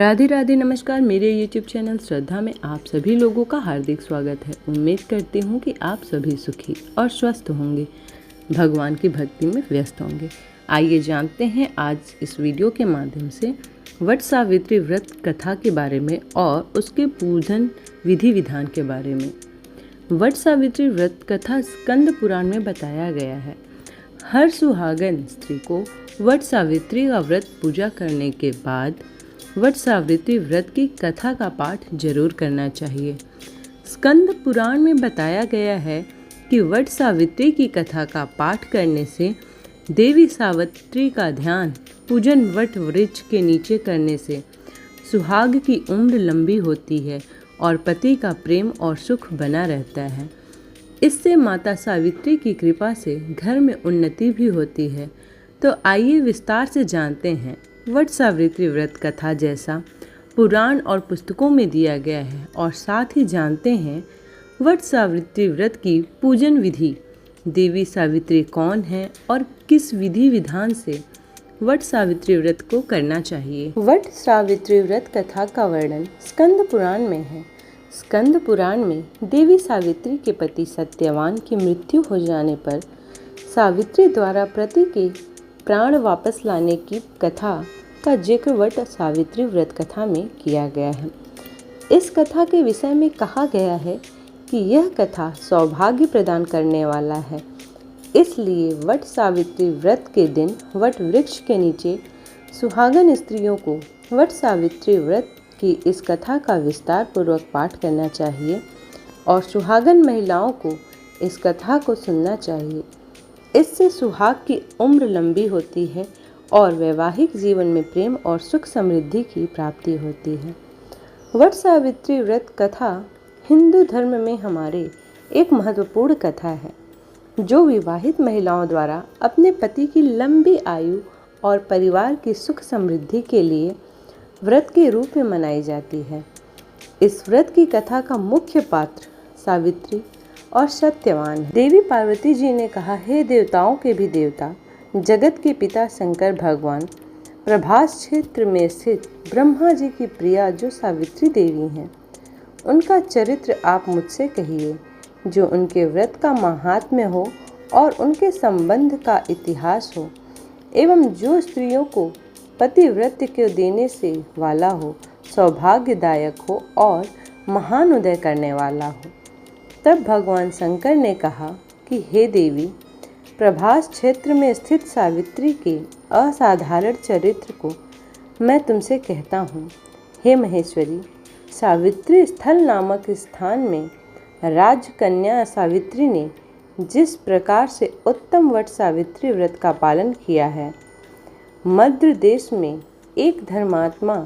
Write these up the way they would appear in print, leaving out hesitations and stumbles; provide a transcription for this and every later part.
राधे राधे, नमस्कार। मेरे YouTube channel श्रद्धा में आप सभी लोगों का हार्दिक स्वागत है। उम्मीद करती हूँ कि आप सभी सुखी और स्वस्थ होंगे, भगवान की भक्ति में व्यस्त होंगे। आइए जानते हैं आज इस वीडियो के माध्यम से वट सावित्री व्रत कथा के बारे में और उसके पूजन विधि विधान के बारे में। वट सावित्री व्रत कथा स्कंद पुराण में बताया गया है। हर सुहागन स्त्री को वट सावित्री का व्रत पूजा करने के बाद वट सावित्री व्रत की कथा का पाठ जरूर करना चाहिए। स्कंद पुराण में बताया गया है कि वट सावित्री की कथा का पाठ करने से देवी सावित्री का ध्यान पूजन वट वृक्ष के नीचे करने से सुहाग की उम्र लंबी होती है और पति का प्रेम और सुख बना रहता है। इससे माता सावित्री की कृपा से घर में उन्नति भी होती है। तो आइए विस्तार से जानते हैं वट सावित्री व्रत कथा जैसा पुराण और पुस्तकों में दिया गया है, और साथ ही जानते हैं वट सावित्री व्रत की पूजन विधि, देवी सावित्री कौन है और किस विधि विधान से वट सावित्री व्रत को करना चाहिए। वट सावित्री व्रत कथा का वर्णन स्कंद पुराण में है। स्कंद पुराण में देवी सावित्री के पति सत्यवान की मृत्यु हो जाने पर सावित्री द्वारा पति के प्राण वापस लाने की कथा का जिक्र वट सावित्री व्रत कथा में किया गया है। इस कथा के विषय में कहा गया है कि यह कथा सौभाग्य प्रदान करने वाला है, इसलिए वट सावित्री व्रत के दिन वट वृक्ष के नीचे सुहागन स्त्रियों को वट सावित्री व्रत की इस कथा का विस्तार पूर्वक पाठ करना चाहिए और सुहागन महिलाओं को इस कथा को सुनना चाहिए। इससे सुहाग की उम्र लंबी होती है और वैवाहिक जीवन में प्रेम और सुख समृद्धि की प्राप्ति होती है। वट सावित्री व्रत कथा हिंदू धर्म में हमारे एक महत्वपूर्ण कथा है, जो विवाहित महिलाओं द्वारा अपने पति की लंबी आयु और परिवार की सुख समृद्धि के लिए व्रत के रूप में मनाई जाती है। इस व्रत की कथा का मुख्य पात्र सावित्री और सत्यवान है। देवी पार्वती जी ने कहा, हे देवताओं के भी देवता, जगत के पिता शंकर भगवान, प्रभास क्षेत्र में स्थित ब्रह्मा जी की प्रिया जो सावित्री देवी हैं, उनका चरित्र आप मुझसे कहिए, जो उनके व्रत का महात्म्य हो और उनके संबंध का इतिहास हो, एवं जो स्त्रियों को पतिव्रत को देने से वाला हो, सौभाग्यदायक हो और महान उदय करने वाला हो। तब भगवान शंकर ने कहा कि हे देवी, प्रभास क्षेत्र में स्थित सावित्री के असाधारण चरित्र को मैं तुमसे कहता हूँ। हे महेश्वरी, सावित्री स्थल नामक स्थान में राजकन्या सावित्री ने जिस प्रकार से उत्तम वट सावित्री व्रत का पालन किया है, मद्र देश में एक धर्मात्मा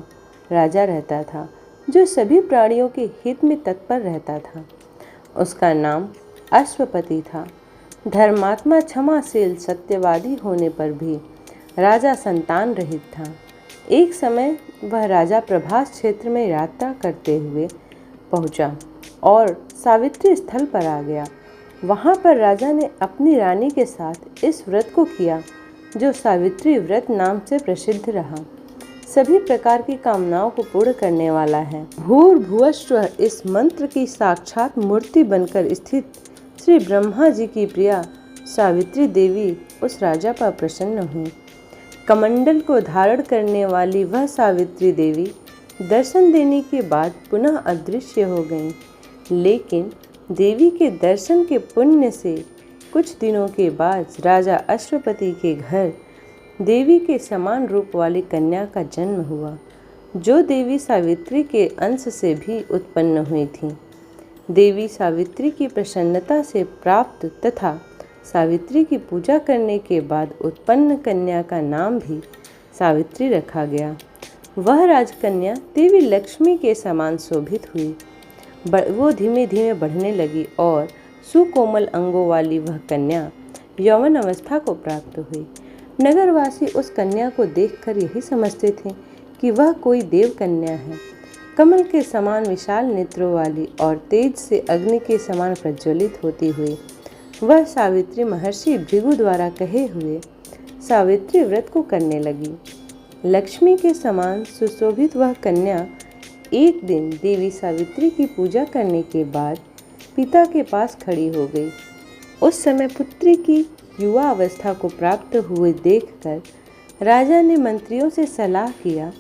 राजा रहता था, जो सभी प्राणियों के हित में तत्पर रहता था। उसका नाम अश्वपति था। धर्मात्मा क्षमाशील सत्यवादी होने पर भी राजा संतान रहित था। एक समय वह राजा प्रभास क्षेत्र में यात्रा करते हुए पहुंचा और सावित्री स्थल पर आ गया। वहां पर राजा ने अपनी रानी के साथ इस व्रत को किया, जो सावित्री व्रत नाम से प्रसिद्ध रहा। सभी प्रकार की कामनाओं को पूर्ण करने वाला है। भूर्भुवस्वः इस मंत्र की साक्षात मूर्ति बनकर स्थित श्री ब्रह्मा जी की प्रिया सावित्री देवी उस राजा पर प्रसन्न हुई। कमंडल को धारण करने वाली वह सावित्री देवी दर्शन देने के बाद पुनः अदृश्य हो गईं। लेकिन देवी के दर्शन के पुण्य से कुछ दिनों के बाद राजा अश्वपति के घर देवी के समान रूप वाली कन्या का जन्म हुआ, जो देवी सावित्री के अंश से भी उत्पन्न हुई थी। देवी सावित्री की प्रसन्नता से प्राप्त तथा सावित्री की पूजा करने के बाद उत्पन्न कन्या का नाम भी सावित्री रखा गया। वह राजकन्या देवी लक्ष्मी के समान शोभित हुई। वो धीमे धीमे बढ़ने लगी और सुकोमल अंगों वाली वह कन्या यौवन अवस्था को प्राप्त हुई। नगरवासी उस कन्या को देखकर यही समझते थे कि वह कोई देव कन्या है। कमल के समान विशाल नेत्रों वाली और तेज से अग्नि के समान प्रज्वलित होती हुई वह सावित्री महर्षि भृगु द्वारा कहे हुए सावित्री व्रत को करने लगी। लक्ष्मी के समान सुशोभित वह कन्या एक दिन देवी सावित्री की पूजा करने के बाद पिता के पास खड़ी हो गई। उस समय पुत्री की युवा अवस्था को प्राप्त हुए देखकर राजा ने मंत्रियों से सलाह किया।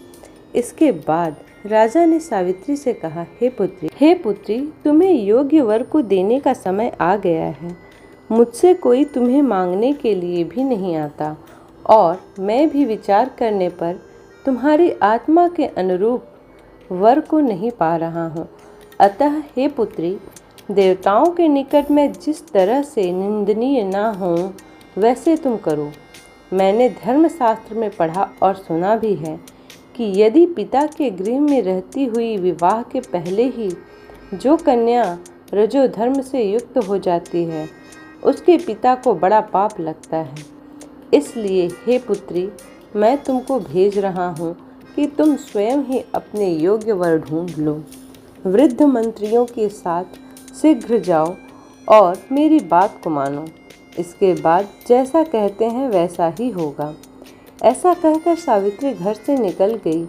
इसके बाद राजा ने सावित्री से कहा, हे पुत्री, तुम्हें योग्य वर को देने का समय आ गया है। मुझसे कोई तुम्हें मांगने के लिए भी नहीं आता और मैं भी विचार करने पर तुम्हारी आत्मा के अनुरूप वर को नहीं पा रहा हूँ। अतः हे पुत्री, देवताओं के निकट में जिस तरह से निंदनीय ना हो वैसे तुम करो। मैंने धर्मशास्त्र में पढ़ा और सुना भी है कि यदि पिता के गृह में रहती हुई विवाह के पहले ही जो कन्या रजो धर्म से युक्त हो जाती है उसके पिता को बड़ा पाप लगता है। इसलिए हे पुत्री, मैं तुमको भेज रहा हूँ कि तुम स्वयं ही अपने योग्य वर ढूंढ लो। वृद्ध मंत्रियों के साथ शीघ्र जाओ और मेरी बात को मानो। इसके बाद जैसा कहते हैं वैसा ही होगा। ऐसा कहकर सावित्री घर से निकल गई।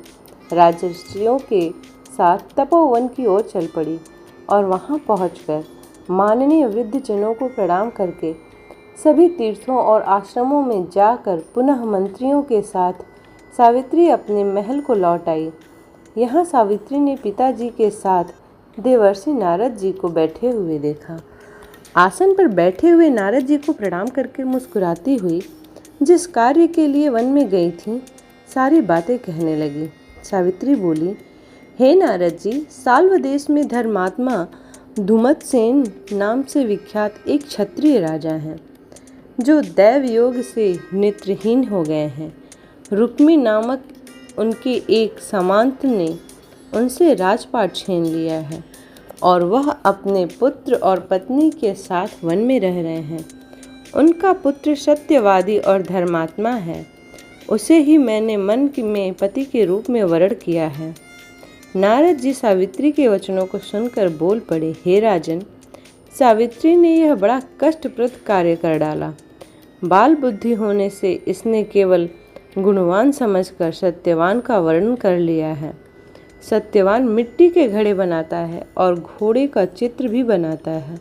राजर्षियों के साथ तपोवन की ओर चल पड़ी और वहां पहुंचकर माननीय वृद्ध जनों को प्रणाम करके सभी तीर्थों और आश्रमों में जाकर पुनः मंत्रियों के साथ सावित्री अपने महल को लौट आई। यहाँ सावित्री ने पिताजी के साथ देवर्षि नारद जी को बैठे हुए देखा। आसन पर बैठे हुए नारद जी को प्रणाम करके मुस्कुराती हुई जिस कार्य के लिए वन में गई थी सारी बातें कहने लगी। सावित्री बोली, हे नारद जी, साल्व देश में धर्मात्मा धुमतसेन नाम से विख्यात एक क्षत्रिय राजा हैं जो दैव योग से नेत्रहीन हो गए हैं। रुक्मी नामक उनके एक सामंत ने उनसे राजपाट छीन लिया है और वह अपने पुत्र और पत्नी के साथ वन में रह रहे हैं। उनका पुत्र सत्यवादी और धर्मात्मा है। उसे ही मैंने मन में पति के रूप में वरण किया है। नारद जी सावित्री के वचनों को सुनकर बोल पड़े, हे राजन, सावित्री ने यह बड़ा कष्टप्रद कार्य कर डाला। बाल बुद्धि होने से इसने केवल गुणवान समझकर सत्यवान का वर्णन कर लिया है। सत्यवान मिट्टी के घड़े बनाता है और घोड़े का चित्र भी बनाता है।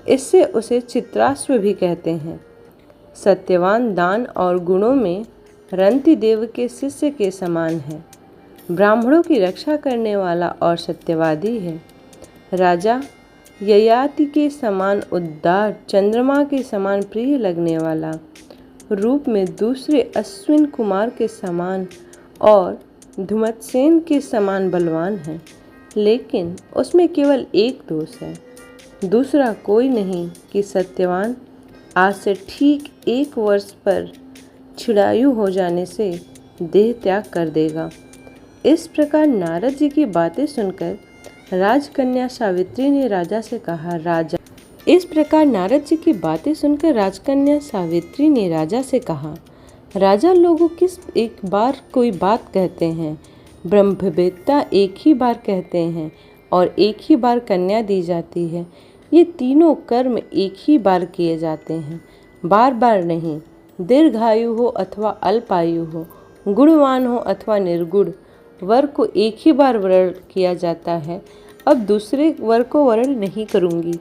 इससे उसे चित्राश्व भी कहते हैं। सत्यवान दान और गुणों में रंति देव के शिष्य के समान है। ब्राह्मणों की रक्षा करने वाला और सत्यवादी है। राजा ययाति के समान उदार, चंद्रमा के समान प्रिय लगने वाला, रूप में दूसरे अश्विन कुमार के समान और धुमतसेन के समान बलवान है। लेकिन उसमें केवल एक दोष है, दूसरा कोई नहीं कि सत्यवान आज से ठीक 1 वर्ष पर छिड़ायु हो जाने से देह त्याग कर देगा। इस प्रकार नारद जी की बातें सुनकर राजकन्या सावित्री ने राजा से कहा, राजा लोगों किस एक बार कोई बात कहते हैं। ब्रह्मवेत्ता एक ही बार कहते हैं और एक ही बार कन्या दी जाती है। ये तीनों कर्म एक ही बार किए जाते हैं, बार बार नहीं। दीर्घायु हो अथवा अल्पायु हो, गुणवान हो अथवा निर्गुण, वर को एक ही बार वर्ण किया जाता है। अब दूसरे वर को वर्ण नहीं करूँगी।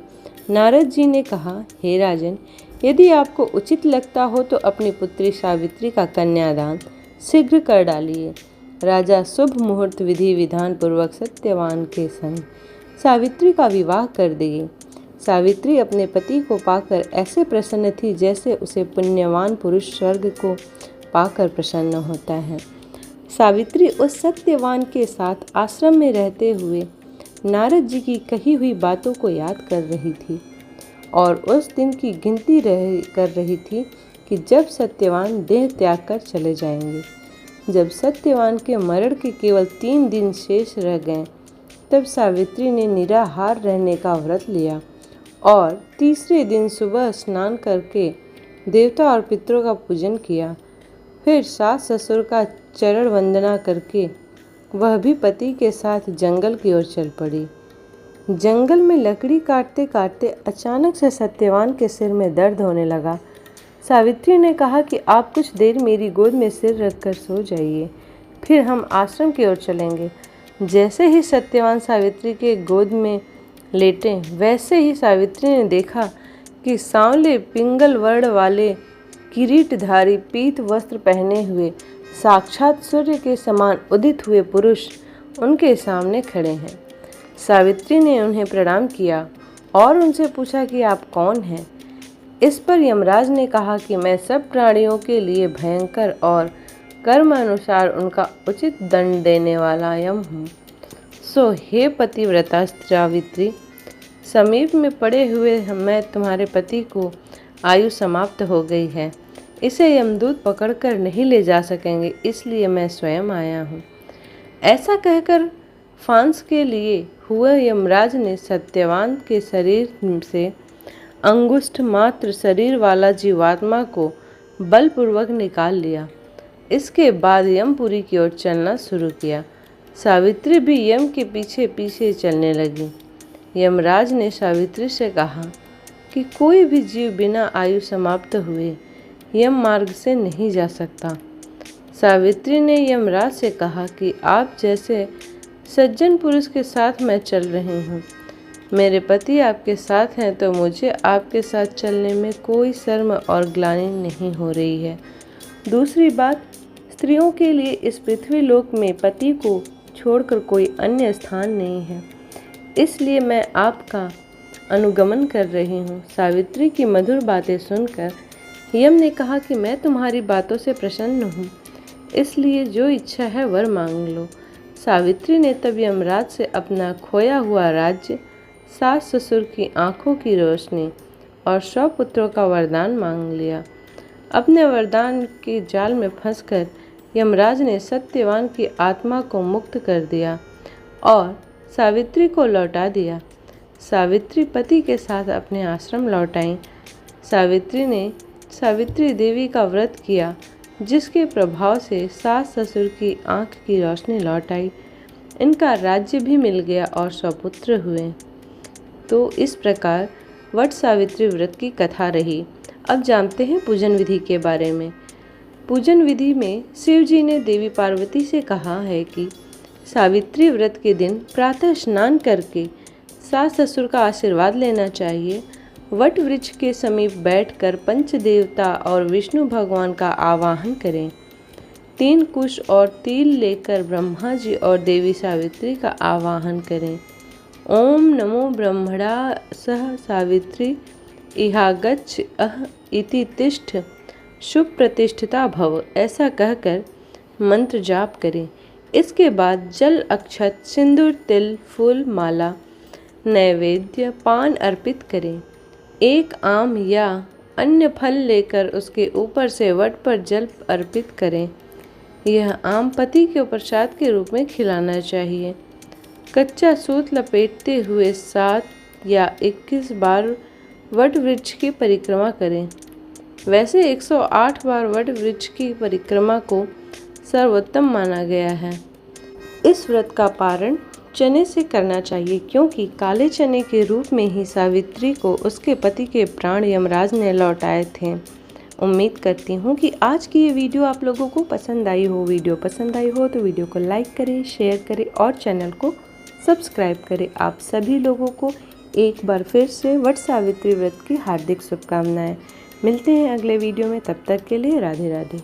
नारद जी ने कहा, हे राजन, यदि आपको उचित लगता हो तो अपनी पुत्री सावित्री का कन्यादान शीघ्र कर डालिए। राजा शुभ मुहूर्त विधि विधान पूर्वक सत्यवान के संग सावित्री का विवाह कर देगी। सावित्री अपने पति को पाकर ऐसे प्रसन्न थी जैसे उसे पुण्यवान पुरुष स्वर्ग को पाकर प्रसन्न होता है। सावित्री उस सत्यवान के साथ आश्रम में रहते हुए नारद जी की कही हुई बातों को याद कर रही थी और उस दिन की गिनती कर रही थी कि जब सत्यवान देह त्याग कर चले जाएंगे। जब सत्यवान के मरण के केवल 3 दिन शेष रह गए तब सावित्री ने निराहार रहने का व्रत लिया और तीसरे दिन सुबह स्नान करके देवता और पितरों का पूजन किया। फिर सास ससुर का चरण वंदना करके वह भी पति के साथ जंगल की ओर चल पड़ी। जंगल में लकड़ी काटते काटते अचानक से सत्यवान के सिर में दर्द होने लगा। सावित्री ने कहा कि आप कुछ देर मेरी गोद में सिर रखकर सो जाइए, फिर हम आश्रम की ओर चलेंगे। जैसे ही सत्यवान सावित्री के गोद में लेटे, वैसे ही सावित्री ने देखा कि सांवले पिंगल वर्ण वाले किरीटधारी पीत वस्त्र पहने हुए साक्षात सूर्य के समान उदित हुए पुरुष उनके सामने खड़े हैं। सावित्री ने उन्हें प्रणाम किया और उनसे पूछा कि आप कौन हैं। इस पर यमराज ने कहा कि मैं सब प्राणियों के लिए भयंकर और कर्म अनुसार उनका उचित दंड देने वाला यम हूँ। सो हे पतिव्रता सावित्री, समीप में पड़े हुए मैं तुम्हारे पति को आयु समाप्त हो गई है, इसे यमदूत पकड़कर नहीं ले जा सकेंगे, इसलिए मैं स्वयं आया हूँ। ऐसा कहकर फांस के लिए हुए यमराज ने सत्यवान के शरीर से अंगुष्ठ मात्र शरीर वाला जीवात्मा को बलपूर्वक निकाल लिया। इसके बाद यमपुरी की ओर चलना शुरू किया। सावित्री भी यम के पीछे पीछे चलने लगी। यमराज ने सावित्री से कहा कि कोई भी जीव बिना आयु समाप्त हुए यम मार्ग से नहीं जा सकता। सावित्री ने यमराज से कहा कि आप जैसे सज्जन पुरुष के साथ मैं चल रही हूँ। मेरे पति आपके साथ हैं तो मुझे आपके साथ चलने में कोई शर्म और ग्लानि नहीं हो रही है। दूसरी बात, स्त्रियों के लिए इस पृथ्वी लोक में पति को छोड़कर कोई अन्य स्थान नहीं है, इसलिए मैं आपका अनुगमन कर रही हूँ। सावित्री की मधुर बातें सुनकर यम ने कहा कि मैं तुम्हारी बातों से प्रसन्न हूँ, इसलिए जो इच्छा है वर मांग लो। सावित्री ने तब यमराज से अपना खोया हुआ राज्य, सास ससुर की आंखों की रोशनी और 100 पुत्रों का वरदान मांग लिया। अपने वरदान के जाल में फंसकर यमराज ने सत्यवान की आत्मा को मुक्त कर दिया और सावित्री को लौटा दिया। सावित्री पति के साथ अपने आश्रम लौट आई। सावित्री ने सावित्री देवी का व्रत किया, जिसके प्रभाव से सास ससुर की आंख की रोशनी लौट आई। इनका राज्य भी मिल गया और 100 पुत्र हुए। तो इस प्रकार वट सावित्री व्रत की कथा रही। अब जानते हैं पूजन विधि के बारे में। पूजन विधि में शिव जी ने देवी पार्वती से कहा है कि सावित्री व्रत के दिन प्रातः स्नान करके सास ससुर का आशीर्वाद लेना चाहिए। वट वृक्ष के समीप बैठकर पंच देवता और विष्णु भगवान का आवाहन करें। 3 कुश और तिल लेकर ब्रह्मा जी और देवी सावित्री का आवाहन करें। ओम नमो ब्रह्मणा सह सावित्री इहागच्छ अह इति तिष्ठ शुभ प्रतिष्ठिता भव, ऐसा कहकर मंत्र जाप करें। इसके बाद जल, अक्षत, सिंदूर, तिल, फूल, माला, नैवेद्य, पान अर्पित करें। 1 आम या अन्य फल लेकर उसके ऊपर से वट पर जल अर्पित करें। यह आम पति के प्रसाद के रूप में खिलाना चाहिए। कच्चा सूत लपेटते हुए 7 या 21 बार वट वृक्ष की परिक्रमा करें। वैसे 108 बार वट वृक्ष की परिक्रमा को सर्वोत्तम माना गया है। इस व्रत का पारण चने से करना चाहिए, क्योंकि काले चने के रूप में ही सावित्री को उसके पति के प्राण यमराज ने लौटाए थे। उम्मीद करती हूँ कि आज की ये वीडियो आप लोगों को पसंद आई हो। वीडियो पसंद आई हो तो वीडियो को लाइक करें, शेयर करें और चैनल को सब्सक्राइब करें। आप सभी लोगों को एक बार फिर से वट सावित्री व्रत की हार्दिक शुभकामनाएं। मिलते हैं अगले वीडियो में, तब तक के लिए राधे राधे।